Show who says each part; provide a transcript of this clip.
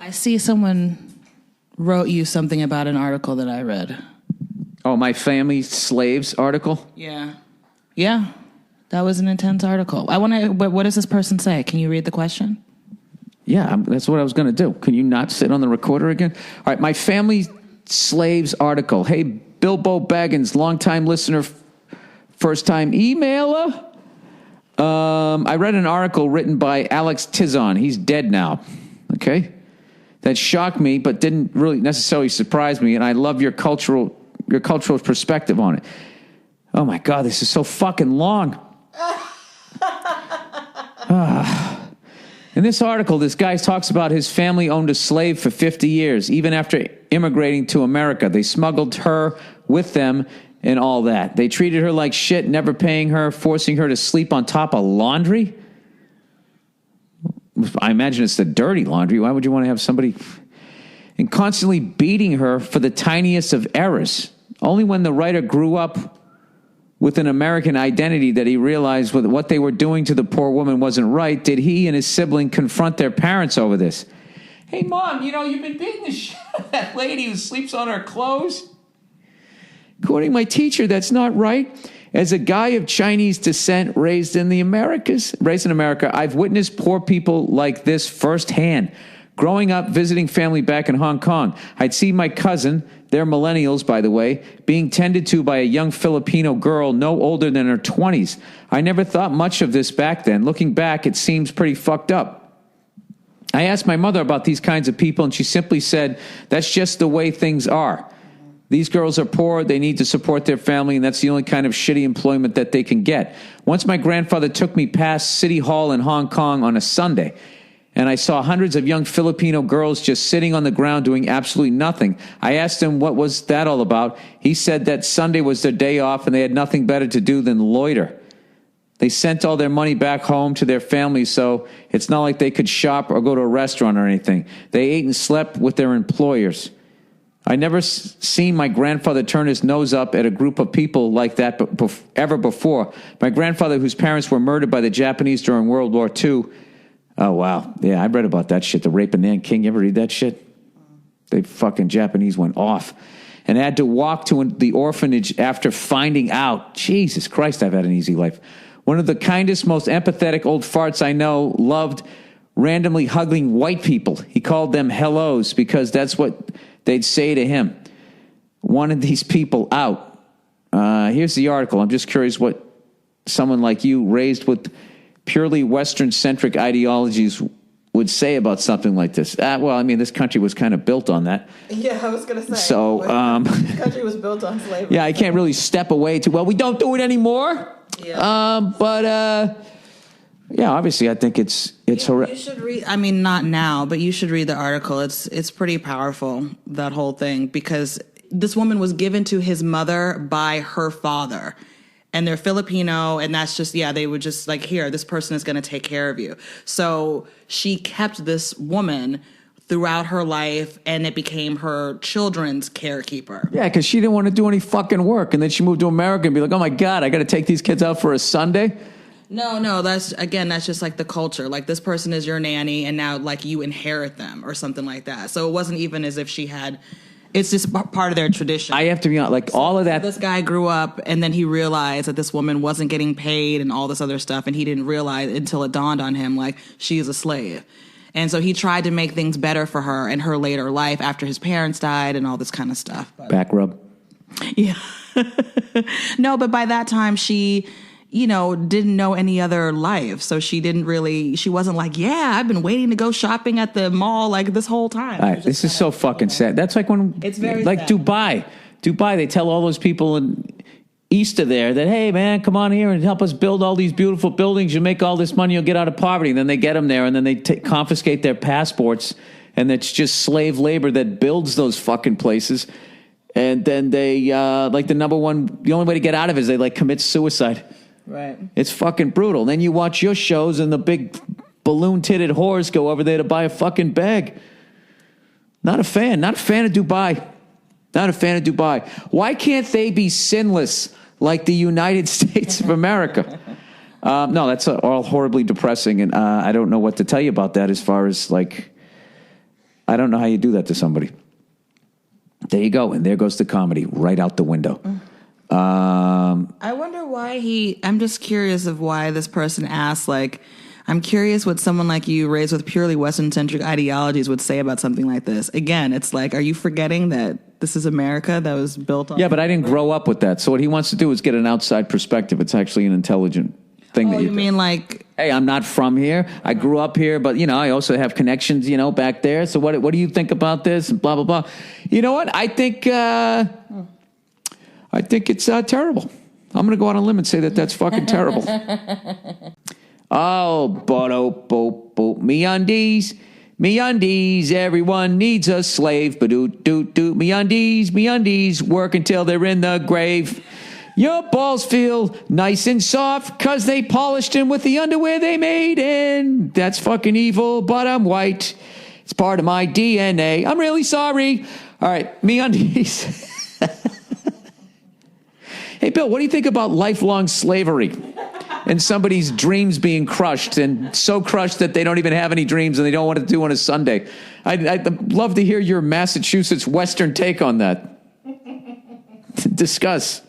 Speaker 1: I see someone wrote you something about an article that I read.
Speaker 2: Oh, my family slaves article?
Speaker 1: Yeah. Yeah. That was an intense article. What does this person say? Can you read the question?
Speaker 2: Yeah, that's what I was going to do. Can you not sit on the recorder again? All right, my family slaves article. Hey, Bilbo Baggins, longtime listener, first-time emailer. I read an article written by Alex Tizon. He's dead now. Okay? That shocked me, but didn't really necessarily surprise me, and I love your cultural perspective on it. Oh, my God, this is so fucking long. In this article, this guy talks about his family owned a slave for 50 years, even after immigrating to America. They smuggled her with them and all that. They treated her like shit, never paying her, forcing her to sleep on top of laundry. I imagine it's the dirty laundry. Why would you want to have somebody... And constantly beating her for the tiniest of errors. Only when the writer grew up with an American identity that he realized what they were doing to the poor woman wasn't right, did he and his sibling confront their parents over this. Hey, Mom, you've been beating the shit out of that lady who sleeps on her clothes. According to my teacher, that's not right. As a guy of Chinese descent raised in America, I've witnessed poor people like this firsthand. Growing up, visiting family back in Hong Kong, I'd see my cousin, they're millennials, by the way, being tended to by a young Filipino girl no older than her 20s. I never thought much of this back then. Looking back, it seems pretty fucked up. I asked my mother about these kinds of people, and she simply said, that's just the way things are. These girls are poor, they need to support their family, and that's the only kind of shitty employment that they can get. Once my grandfather took me past City Hall in Hong Kong on a Sunday, and I saw hundreds of young Filipino girls just sitting on the ground doing absolutely nothing. I asked him what was that all about. He said that Sunday was their day off and they had nothing better to do than loiter. They sent all their money back home to their families, so it's not like they could shop or go to a restaurant or anything. They ate and slept with their employers. I never seen my grandfather turn his nose up at a group of people like that ever before. My grandfather, whose parents were murdered by the Japanese during World War II. Oh, wow. Yeah, I read about that shit, the rape of Nanking. You ever read that shit? They fucking Japanese went off and had to walk to the orphanage after finding out. Jesus Christ, I've had an easy life. One of the kindest, most empathetic old farts I know loved randomly hugging white people. He called them hellos because that's what they'd say to him. Wanted these people out. Here's the article. I'm just curious what someone like you raised with purely Western-centric ideologies would say about something like this. Well, I mean, this country was kind of built on that.
Speaker 3: Yeah, I was going to say.
Speaker 2: So,
Speaker 3: this country was built on slavery.
Speaker 2: Yeah, I can't really step away to, well, we don't do it anymore.
Speaker 3: Yeah.
Speaker 2: Yeah, obviously, I think it's horrific.
Speaker 1: You should read. I mean, not now, but you should read the article. It's pretty powerful, that whole thing, because this woman was given to his mother by her father. And they're Filipino, and that's just, they would just like, here, this person is going to take care of you. So she kept this woman throughout her life, and it became her children's carekeeper.
Speaker 2: Yeah, because she didn't want to do any fucking work. And then she moved to America and be like, oh, my God, I got to take these kids out for a Sunday?
Speaker 1: No, that's just like the culture. Like, this person is your nanny, and now, like, you inherit them or something like that. So it wasn't even as if she had... It's just part of their tradition.
Speaker 2: I have to be honest, like, all of that...
Speaker 1: This guy grew up, and then he realized that this woman wasn't getting paid and all this other stuff, and he didn't realize until it dawned on him, like, she is a slave. And so he tried to make things better for her in her later life after his parents died and all this kind of stuff.
Speaker 2: Back rub.
Speaker 1: Yeah. No, but by that time, she... didn't know any other life. So she wasn't like, I've been waiting to go shopping at the mall like this whole time.
Speaker 2: Right, this is so fucking sad. That's like when,
Speaker 1: it's very
Speaker 2: like
Speaker 1: sad.
Speaker 2: Dubai, they tell all those people in Easter there that, hey man, come on here and help us build all these beautiful buildings. You make all this money, you'll get out of poverty. And then they get them there and then they confiscate their passports. And it's just slave labor that builds those fucking places. And then they, the only way to get out of it is they like commit suicide.
Speaker 1: Right.
Speaker 2: It's fucking brutal. Then you watch your shows and the big balloon-titted whores go over there to buy a fucking bag. Not a fan of Dubai. Why can't they be sinless like the United States of America? No, that's all horribly depressing, and I don't know what to tell you about that as far as, like... I don't know how you do that to somebody. There you go. And there goes the comedy right out the window.
Speaker 1: I wonder why I'm just curious of why this person asked, like, I'm curious what someone like you raised with purely Western-centric ideologies would say about something like this. Again, it's like, are you forgetting that this is America that was built on...
Speaker 2: Yeah, but I didn't grow up with that. So what he wants to do is get an outside perspective. It's actually an intelligent thing that you do.
Speaker 1: mean like...
Speaker 2: Hey, I'm not from here. I grew up here, but, I also have connections, back there. So what do you think about this? And blah, blah, blah. You know what? I think it's terrible. I'm going to go on a limb and say that that's fucking terrible. Me-undies, everyone needs a slave. Ba-doot-doot-doot, me-undies, work until they're in the grave. Your balls feel nice and soft because they polished them with the underwear they made in. That's fucking evil, but I'm white. It's part of my DNA. I'm really sorry. All right, me-undies. Hey, Bill, what do you think about lifelong slavery and somebody's dreams being crushed and so crushed that they don't even have any dreams and they don't want to do on a Sunday? I'd love to hear your Massachusetts Western take on that. Discuss.